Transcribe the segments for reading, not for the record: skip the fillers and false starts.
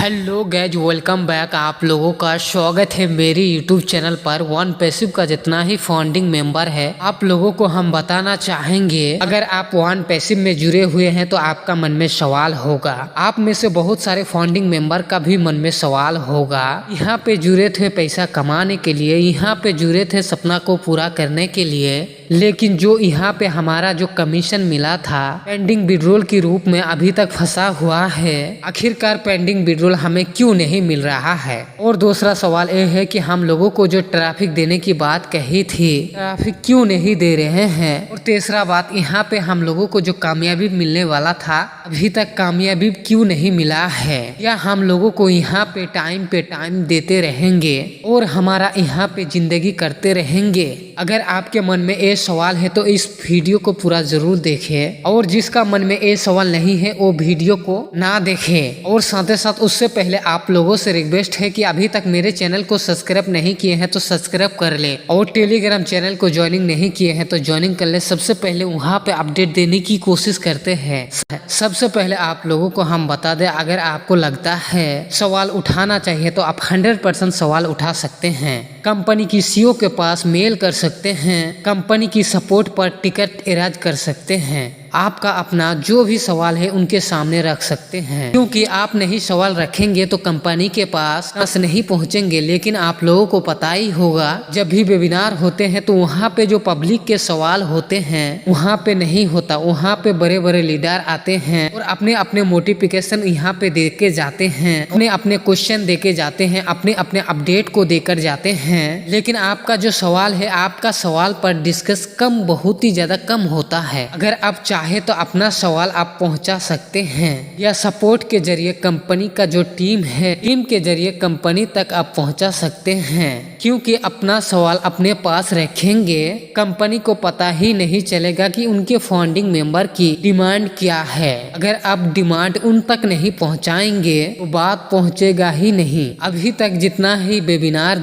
Hello guys, welcome back. आप लोगों का स्वागत है मेरी यूट्यूब चैनल पर। वन पैसिव का जितना ही फाउंडिंग मेंबर है, आप लोगों को हम बताना चाहेंगे, अगर आप वन पैसिव में जुड़े हुए हैं तो आपका मन में सवाल होगा। आप में से बहुत सारे फाउंडिंग मेंबर का भी मन में सवाल होगा। यहाँ पे जुड़े थे पैसा कमाने के लिए, यहाँ पे जुड़े थे सपना को पूरा करने के लिए, लेकिन जो यहाँ पे हमारा जो कमीशन मिला था पेंडिंग विड्रॉल के रूप में अभी तक फंसा हुआ है। आखिरकार पेंडिंग विड्रॉल हमें क्यों नहीं मिल रहा है? और दूसरा सवाल यह है कि हम लोगों को जो ट्रैफिक देने की बात कही थी, ट्रैफिक क्यों नहीं दे रहे हैं? और तीसरा बात, यहाँ पे हम लोगों को जो कामयाबी मिलने वाला था अभी तक कामयाबी क्यों नहीं मिला है? या हम लोगों को यहाँ पे टाइम देते रहेंगे और हमारा यहाँ पे जिंदगी करते रहेंगे? अगर आपके मन में ये सवाल है तो इस वीडियो को पूरा जरूर देखें, और जिसका मन में ये सवाल नहीं है वो वीडियो को ना देखें। और साथ ही साथ उससे पहले आप लोगों से रिक्वेस्ट है कि अभी तक मेरे चैनल को सब्सक्राइब नहीं किए हैं तो सब्सक्राइब कर ले, और टेलीग्राम चैनल को ज्वाइनिंग नहीं किए हैं तो ज्वाइनिंग कर ले। सबसे पहले वहाँ पे अपडेट देने की कोशिश करते हैं। सबसे पहले आप लोगों को हम बता दें, अगर आपको लगता है सवाल उठाना चाहिए तो आप 100% सवाल उठा सकते हैं। कंपनी की सीईओ के पास मेल कर सकते हैं, कंपनी की सपोर्ट पर टिकट इराज कर सकते हैं। आपका अपना जो भी सवाल है उनके सामने रख सकते हैं, क्योंकि आप नहीं सवाल रखेंगे तो कंपनी के पास नहीं पहुंचेंगे। लेकिन आप लोगों को पता ही होगा, जब भी वेबिनार होते हैं तो वहाँ पे जो पब्लिक के सवाल होते हैं वहाँ पे नहीं होता। वहाँ पे बड़े बड़े लीडर आते हैं और अपने अपने नोटिफिकेशन यहाँ पे दे के जाते हैं, अपने अपने क्वेश्चन दे के जाते हैं, अपने अपने अपडेट को देकर जाते हैं। लेकिन आपका जो सवाल है, आपका सवाल पर डिस्कस बहुत ही ज्यादा कम होता है। अगर आप चाहे तो अपना सवाल आप पहुंचा सकते हैं, या सपोर्ट के जरिए कंपनी का जो टीम है, टीम के जरिए कंपनी तक आप पहुंचा सकते हैं। क्योंकि अपना सवाल अपने पास रखेंगे, कंपनी को पता ही नहीं चलेगा कि उनके फाउंडिंग मेंबर की डिमांड क्या है। अगर आप डिमांड उन तक नहीं पहुंचाएंगे तो बात पहुंचेगा ही नहीं। अभी तक जितना ही वेबिनार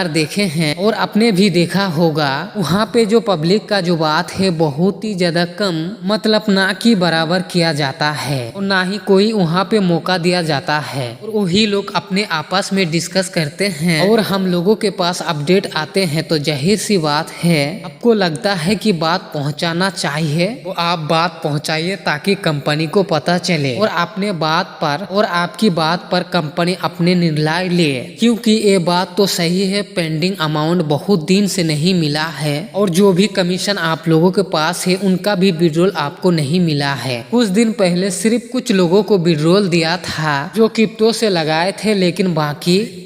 देखे हैं और आपने भी देखा होगा, वहाँ पे जो पब्लिक का जो बात है बहुत ही ज्यादा कम, मतलब ना कि बराबर किया जाता है और ना ही कोई वहाँ पे मौका दिया जाता है। और वही लोग अपने आपस में डिस्कस करते हैं और हम लोगों के पास अपडेट आते हैं। तो जाहिर सी बात है, आपको लगता है कि बात पहुँचाना चाहिए तो आप बात पहुँचाइए, ताकि कंपनी को पता चले और अपने बात पर और आपकी बात पर कंपनी अपने निर्णय ले। क्योंकि ये बात तो सही है, पेंडिंग अमाउंट बहुत दिन से नहीं मिला है, और जो भी कमीशन आप लोगों के पास है उनका भी विड्रॉल आपको नहीं मिला है। कुछ दिन पहले सिर्फ कुछ लोगों को विड्रॉल दिया था जो क्रिप्टो से लगाए थे, लेकिन बाकी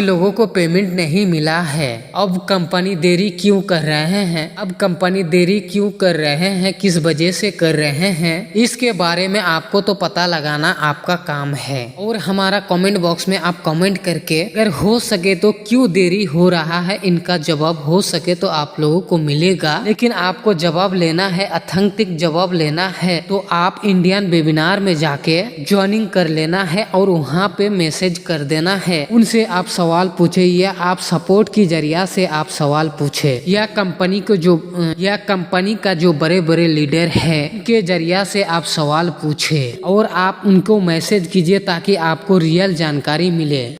लोगों को पेमेंट नहीं मिला है। अब कंपनी देरी क्यों कर रहे हैं, किस वजह से कर रहे हैं, इसके बारे में आपको तो पता लगाना आपका काम है। और हमारा कमेंट बॉक्स में आप कमेंट करके अगर हो सके तो क्यों देरी हो रहा है इनका जवाब हो सके तो आप लोगों को मिलेगा। लेकिन आपको जवाब लेना है, ऑथेंटिक जवाब लेना है, तो आप इंडियन वेबिनार में जाके ज्वाइनिंग कर लेना है और वहाँ पे मैसेज कर देना है। उनसे आप सवाल पूछे, या आप सपोर्ट की जरिया से आप सवाल पूछे, या कंपनी का जो बड़े बड़े लीडर है उनके जरिया से आप सवाल पूछे, और आप उनको मैसेज कीजिए ताकि आपको रियल जानकारी मिले।